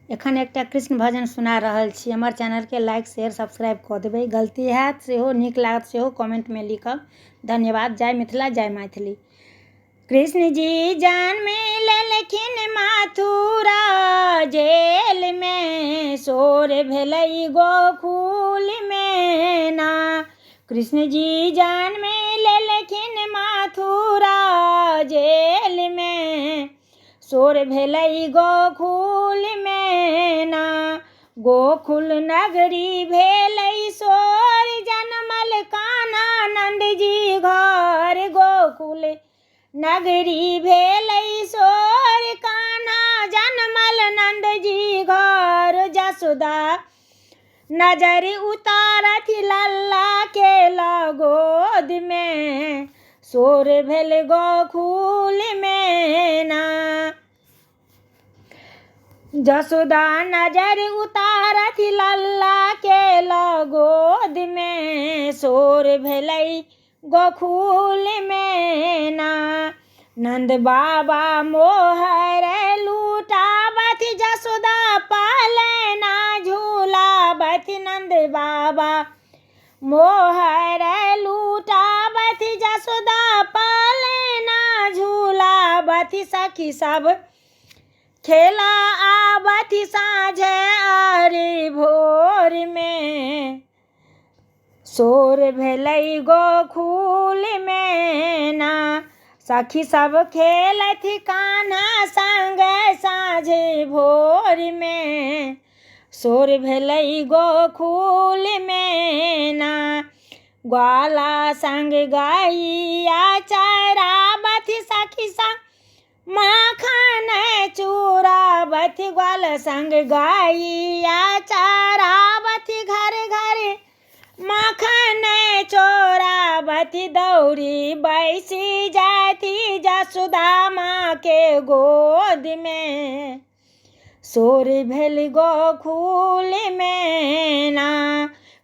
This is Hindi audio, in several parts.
एखन एकटा कृष्ण भजन सुना रहल छी। हमर चैनल के लाइक शेयर सब्सक्राइब कऽ देबै। गलती हैत सेहो, नीक लागत सेहो कमेंट में लिखब। धन्यवाद। जय मिथिला, जय मैथिली। कृष्ण जी जन्म लेलखिन मथुरा जेल में, शोर भेलै गोकुल में ना। कृष्ण जी जन्म लेलखिन मथुरा जेल में, शोर भेलै गोकुल में ना। गोकुल नगरी भेलै शोर, जनमल कान्हा नंद जी घर। गोकुल नगरी भेलै शोर, कान्हा जनमल नंद जी घर। जसोदा नजर उतारत लल्ला के गोद में, शोर भेल गोकुल में ना। जसोदा नजर उतारत लल्ला के गोद में, शोर भेलै गोकुल में ना। नंद बाबा मोहर लूटावत, जसोदा पालना झूलावत। नंद बाबा मोहर लूटावत, जसोदा पालना झूलावत। सखी सब खेला आवत साँझ आरे भोर में, शोर भेलै गोकुल में ना। सखी सब खेलत कान्हा संग साँझ भोर में, शोर भेलै गोकुल में ना। ग्वाला संग गैया चरावत, सखी संग माखन चुरावत। ग्वाल संग गैया चरावत, घर घर माखन चोरावत। दौड़ी बैसी जाती जसोदा माँ के गोद में, शोर भेल गोकुल में ना।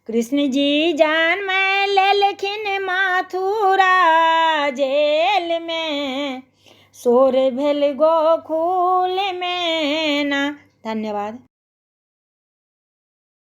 कृष्ण जी जन्म लेलखिन मथुरा जेल में, शोर भेल गोकुल में ना। धन्यवाद।